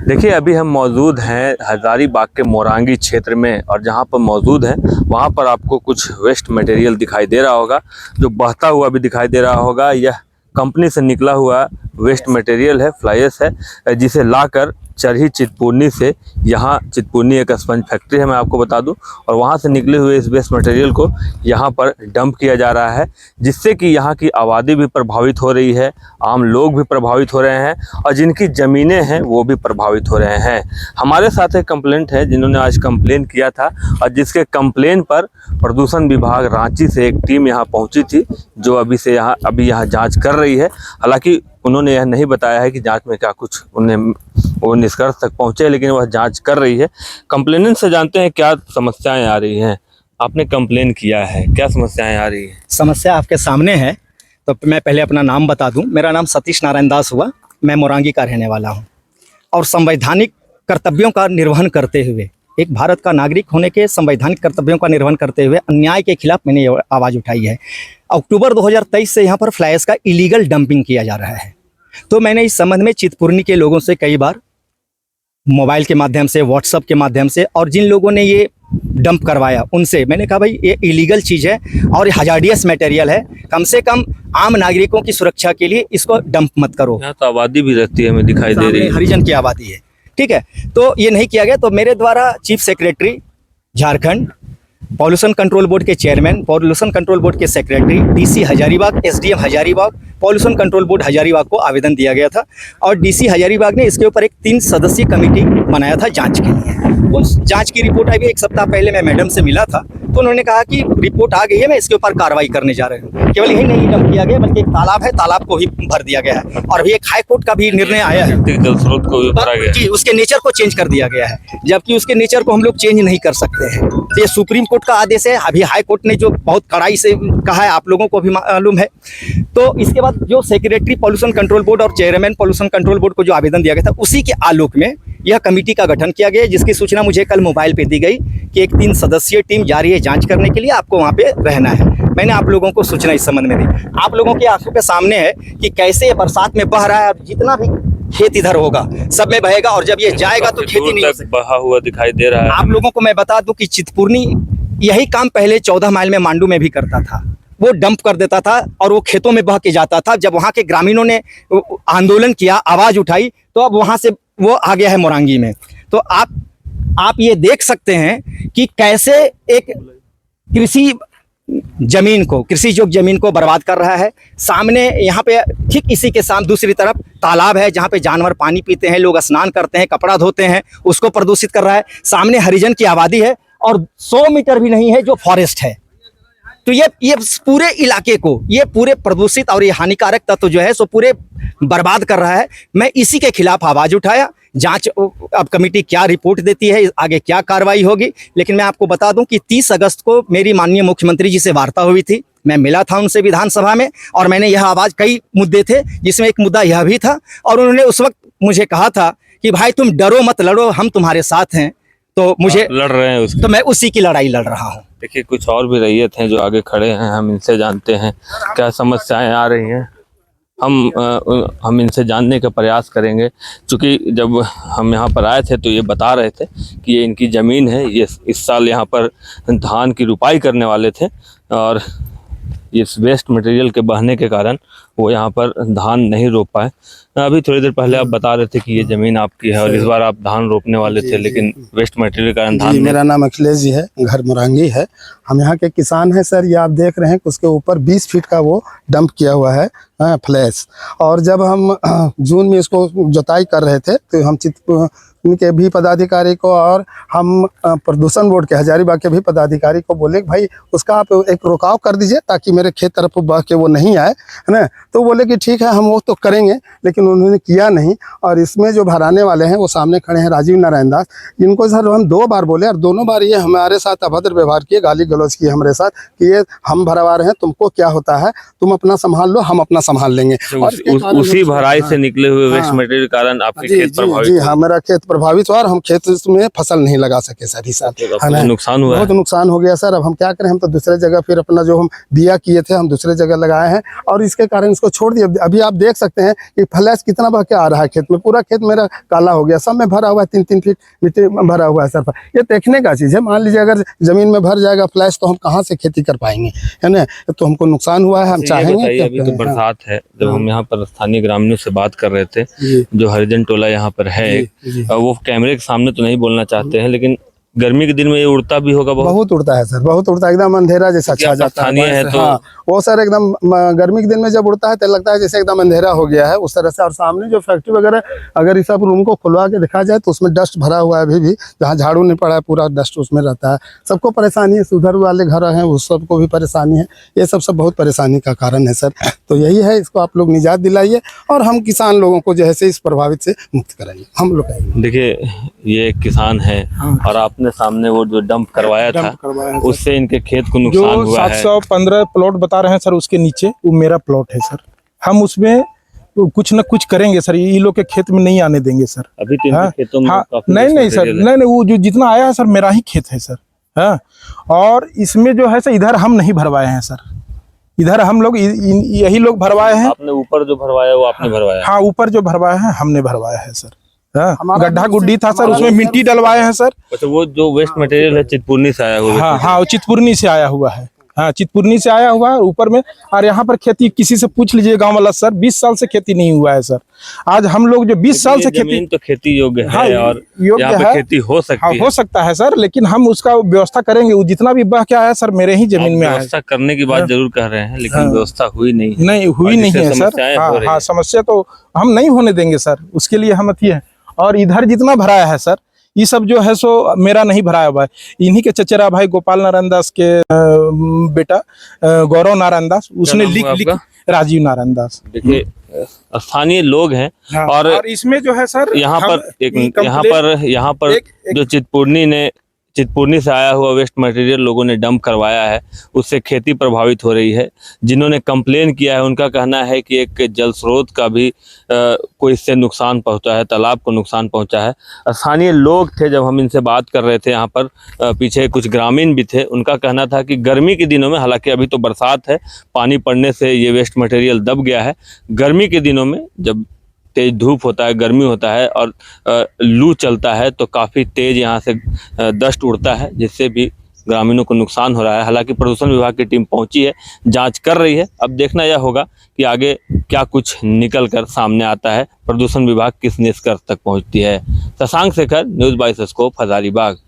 देखिए, अभी हम मौजूद हैं हजारीबाग के मोरंगी क्षेत्र में, और जहां पर मौजूद हैं वहां पर आपको कुछ वेस्ट मटेरियल दिखाई दे रहा होगा, जो बहता हुआ भी दिखाई दे रहा होगा। यह कंपनी से निकला हुआ वेस्ट मटेरियल है, फ्लाई ऐश है, जिसे लाकर चरही चितपुर्नी से, यहाँ चितपुर्नी एक स्पंज फैक्ट्री है मैं आपको बता दूं, और वहाँ से निकले हुए इस वेस्ट मटेरियल को यहाँ पर डंप किया जा रहा है, जिससे कि यहाँ की आबादी भी प्रभावित हो रही है, आम लोग भी प्रभावित हो रहे हैं, और जिनकी ज़मीनें हैं वो भी प्रभावित हो रहे हैं। हमारे साथ एक कंप्लेंट है जिन्होंने आज कंप्लेन किया था, और जिसके कंप्लेन पर प्रदूषण विभाग रांची से एक टीम यहाँ पहुँची थी, जो अभी यहाँ जाँच कर रही है। हालाँकि उन्होंने यह नहीं बताया है कि जांच में क्या कुछ वो निष्कर्ष तक पहुंचे, लेकिन वह जांच कर रही है। कंप्लेनेंट से जानते हैं क्या समस्याएं आ रही हैं। आपने कंप्लेन किया है, क्या समस्याएं आ रही हैं? समस्या आपके सामने है, तो मैं पहले अपना नाम बता दूं। मेरा नाम सतीश नारायण दास हुआ, मैं मोरंगी का रहने वाला हूं, और संवैधानिक कर्तव्यों का निर्वहन करते हुए, एक भारत का नागरिक होने के संवैधानिक कर्तव्यों का निर्वहन करते हुए अन्याय के खिलाफ मैंने ये आवाज़ उठाई है। अक्टूबर 2023 से यहाँ पर फ्लाई ऐश का इलीगल डंपिंग किया जा रहा है। तो मैंने इस संबंध में चितपुर्नी के लोगों से कई बार मोबाइल के माध्यम से, व्हाट्सएप के माध्यम से, और जिन लोगों ने ये डंप करवाया उनसे मैंने कहा भाई ये इलीगल चीज़ है और हजार्डियस मटेरियल है, कम से कम आम नागरिकों की सुरक्षा के लिए इसको डंप मत करो। यहाँ तो आबादी भी रहती है, हमें दिखाई दे रही है, हरिजन की आबादी है, ठीक है। तो ये नहीं किया गया, तो मेरे द्वारा chief secretary Jharkhand, pollution control board के चेयरमैन, पॉल्यूशन कंट्रोल बोर्ड के secretary, DC Hazaribagh, SDM Hazaribagh, pollution control board Hazaribagh को आवेदन दिया गया था, और डीसी हजारीबाग ने इसके ऊपर एक 3 सदस्यीय कमेटी बनाया था जांच के लिए। उस जांच की रिपोर्ट अभी 1 सप्ताह पहले मैं मैडम से मिला था, तो उन्होंने कहा कि रिपोर्ट आ गई है, मैं इसके ऊपर कार्रवाई करने जा रहा हूँ। केवल यही नहीं डंप किया गया, बल्कि एक तालाब है, तालाब को भी भर दिया गया है, और अभी एक हाई कोर्ट का भी निर्णय आया है जल स्रोत को भी भरा गया कि उसके नेचर को चेंज कर दिया गया है, जबकि उसके नेचर को हम लोग चेंज नहीं कर सकते हैं। तो ये सुप्रीम कोर्ट का आदेश है, अभी हाई कोर्ट ने जो बहुत कड़ाई से कहा है, आप लोगों को भी मालूम है। तो इसके बाद जो सेक्रेटरी पॉल्यूशन कंट्रोल बोर्ड और चेयरमैन पॉल्यूशन कंट्रोल बोर्ड को जो आवेदन दिया गया था, उसी के आलोक में यह कमेटी का गठन किया गया, जिसकी सूचना मुझे कल मोबाइल पे दी गई कि एक 3 सदस्यीय टीम जा रही है जांच करने के लिए, आपको वहाँ पे रहना है। मैंने आप लोगों को सूचना इस संबंध में दी। आप लोगों की आंखों के सामने है कि कैसे बरसात में बह रहा है, जितना भी खेत इधर होगा सब में बहेगा, और जब ये जाएगा तो खेती नहीं हो सकती। बहा हुआ दिखाई दे रहा है। आप लोगों को मैं बता दूं कि चितपुर्नी यही काम पहले 14 माइल में मांडू में भी करता था। वो डंप कर देता था और वो खेतों में बह के जाता था। जब वहाँ के ग्रामीणों ने आंदोलन किया, आवाज़ उठाई, तो अब वहाँ से वो आ गया है मोरंगी में। तो आप ये देख सकते हैं कि कैसे एक कृषि जमीन को, कृषि योग्य जमीन को बर्बाद कर रहा है। सामने यहाँ पे ठीक इसी के सामने दूसरी तरफ तालाब है, जहाँ पे जानवर पानी पीते हैं, लोग स्नान करते हैं, कपड़ा धोते हैं, उसको प्रदूषित कर रहा है। सामने हरिजन की आबादी है, और 100 मीटर भी नहीं है जो फॉरेस्ट है। तो ये पूरे इलाके को, ये पूरे प्रदूषित और ये हानिकारक तत्व जो है सो पूरे बर्बाद कर रहा है। मैं इसी के खिलाफ आवाज़ उठाया। जांच, अब कमेटी क्या रिपोर्ट देती है, आगे क्या कार्रवाई होगी। लेकिन मैं आपको बता दूं कि 30 अगस्त को मेरी माननीय मुख्यमंत्री जी से वार्ता हुई थी, मैं मिला था उनसे विधानसभा में, और मैंने यह आवाज़, कई मुद्दे थे जिसमें एक मुद्दा यह भी था, और उन्होंने उस वक्त मुझे कहा था कि भाई तुम डरो मत, लड़ो, हम तुम्हारे साथ हैं। तो मुझे लड़ रहे हैं उसकी, तो मैं उसी की लड़ाई लड़ रहा हूँ। देखिए, कुछ और भी रैयत हैं जो आगे खड़े हैं, हम इनसे जानते हैं क्या समस्याएं आ रही हैं। हम इनसे जानने का प्रयास करेंगे, क्योंकि जब हम यहाँ पर आए थे तो ये बता रहे थे कि ये इनकी ज़मीन है, ये इस साल यहाँ पर धान की रुपाई करने वाले थे, और इस वेस्ट मटेरियल के बहने के कारण वो यहाँ पर धान नहीं रोप पाए। अभी थोड़ी देर पहले आप बता रहे थे कि ये ज़मीन आपकी है और इस बार आप धान रोपने वाले थे, लेकिन वेस्ट मटेरियल के कारण धान। मेरा नाम अखिलेश जी है, घर मोरंगी है, हम यहाँ के किसान हैं सर। ये आप देख रहे हैं कि उसके ऊपर 20 फीट का वो डंप किया हुआ है फ्लाई ऐश। और जब हम जून में इसको जुताई कर रहे थे, तो हम चितपुर्नी के भी पदाधिकारी को और हम प्रदूषण बोर्ड के हजारीबाग के भी पदाधिकारी को बोले कि भाई उसका आप एक रुकाव कर दीजिए, ताकि मेरे खेत तरफ बह के वो नहीं आए, है ना। तो बोले कि ठीक है, हम वो तो करेंगे, लेकिन उन्होंने किया नहीं। और इसमें जो भराने वाले हैं वो सामने खड़े हैं, राजीव नारायण दास। इनको सर हम 2 बार बोले, और दोनों बार ये हमारे साथ अभद्र व्यवहार किए, गाली गलौज किए हमारे साथ कि ये हम भरवा रहे हैं, तुमको क्या होता है, तुम अपना संभाल लो, हम अपना संभाल लेंगे। और उसी भराई से निकले हुए वेस्ट मटेरियल के कारण आपके खेत प्रभावित? जी, हमारा खेत प्रभावित हुआ, और हम खेत में फसल नहीं लगा सके सर। इस साल नुकसान हुआ, बहुत नुकसान हो गया सर। अब हम क्या करें, हम तो दूसरे जगह फिर अपना जो हम दिया किए थे, हम दूसरे जगह लगाए हैं, और इसके कारण इसको छोड़ दिया। अभी आप देख सकते हैं कि फ्लैश कितना बह के आ रहा है खेत में, पूरा खेत मेरा काला हो गया, सब में भरा हुआ है, 3-3 फीट मिट्टी में भरा हुआ है सर। ये देखने का चीज़ है। मान लीजिए अगर जमीन में भर जाएगा फ्लैश तो हम कहाँ से खेती कर पाएंगे, है ना। तो हमको नुकसान हुआ है, हम ये चाहेंगे बताइए, कि अभी तो बरसात है, जब हम यहाँ पर स्थानीय ग्रामीणों से बात कर रहे थे, जी। जो हरिजन टोला यहाँ पर है, जी। वो कैमरे के सामने तो नहीं बोलना चाहते हैं, लेकिन गर्मी के दिन में ये उड़ता भी होगा बहुत। बहुत उड़ता है सर, बहुत उड़ता है, एकदम अंधेरा जैसा छा जाता है। स्थानीय है तो हाँ, वो सर एकदम गर्मी के दिन में जब उड़ता है तो लगता है जैसे एकदम अंधेरा हो गया है उस तरह से। और सामने जो फैक्ट्री वगैरह, अगर इस सब रूम को खुलवा के देखा जाए तो उसमें डस्ट भरा हुआ है अभी भी, जहाँ झाड़ू नहीं पड़ा है पूरा डस्ट उसमें रहता है। सबको परेशानी है, उधर वाले घर हैं उस सबको भी परेशानी है। ये सब बहुत परेशानी का कारण है सर। तो यही है, इसको आप लोग निजात दिलाइए और हम किसान लोगों को जो है इस प्रभावित से मुक्त कराइए। हम लोग देखिए, ये एक किसान है और आपने सामने वो जो डंप करवाया था, उससे इनके खेत को नुकसान जो हुआ है। 715 प्लॉट बता रहे हैं सर, उसके नीचे वो मेरा प्लॉट है सर। हम उसमें कुछ न कुछ करेंगे सर, ये लोग के खेत में नहीं आने देंगे सर। अभी तो इनके खेतों में काफी नहीं सर, नहीं, वो जो जितना आया है सर मेरा ही खेत है सर। हाँ, और इसमें जो है सर इधर हम नहीं भरवाए हैं सर, इधर हम लोग यही लोग भरवाए हैं। आपने ऊपर जो भरवाया वो आपने भरवाया? हाँ, ऊपर जो भरवाया है हमने भरवाया है सर। हाँ, गड्ढा गुड्डी था सर, उसमें मिट्टी डलवाए हैं सर। अच्छा, वो जो वेस्ट मटेरियल है चितपुर्नी से आया हुआ? हाँ, वो चितपुर्नी से आया हुआ है। हाँ, चितपुर्नी से आया हुआ है ऊपर में। और यहाँ पर खेती किसी से पूछ लीजिए गांव वाला सर, 20 साल से खेती नहीं हुआ है सर। आज हम लोग जो 20 साल से खेती, तो खेती योग्य है। हाँ, और योग्य यहाँ पे है, खेती हो सकती हाँ, है। हो सकता है सर, लेकिन हम उसका व्यवस्था करेंगे। वो जितना भी बह के आया सर मेरे ही जमीन में आया। व्यवस्था करने की बात जरूर कर रहे हैं, लेकिन व्यवस्था हुई नहीं है। नहीं हुई नहीं है सर। हाँ, समस्या तो हम नहीं होने देंगे सर, उसके लिए हम अथी है। और इधर जितना भराया है सर, ये सब जो है सो मेरा नहीं भराया हुआ है, इन्हीं के चचेरा भाई गोपाल नारायण दास के बेटा गौरव नारायण दास, उसने लिख राजीव नारायण दास। देखिए, स्थानीय लोग हैं। हाँ, और इसमें जो है सर यहाँ पर जो चितपुर्नी से आया हुआ वेस्ट मटेरियल लोगों ने डंप करवाया है, उससे खेती प्रभावित हो रही है। जिन्होंने कंप्लेन किया है उनका कहना है कि एक जल स्रोत का भी कोई इससे नुकसान पहुंचा है, तालाब को नुकसान पहुंचा है। स्थानीय लोग थे, जब हम इनसे बात कर रहे थे यहाँ पर, पीछे कुछ ग्रामीण भी थे, उनका कहना था कि गर्मी के दिनों में, हालांकि अभी तो बरसात है, पानी पड़ने से ये वेस्ट मटेरियल दब गया है, गर्मी के दिनों में जब तेज धूप होता है, गर्मी होता है और लू चलता है तो काफ़ी तेज यहाँ से डस्ट उड़ता है, जिससे भी ग्रामीणों को नुकसान हो रहा है। हालांकि प्रदूषण विभाग की टीम पहुंची है, जांच कर रही है। अब देखना यह होगा कि आगे क्या कुछ निकल कर सामने आता है, प्रदूषण विभाग किस निष्कर्ष तक पहुंचती है। Shashank Shekhar, news 22 scope, Hazaribagh.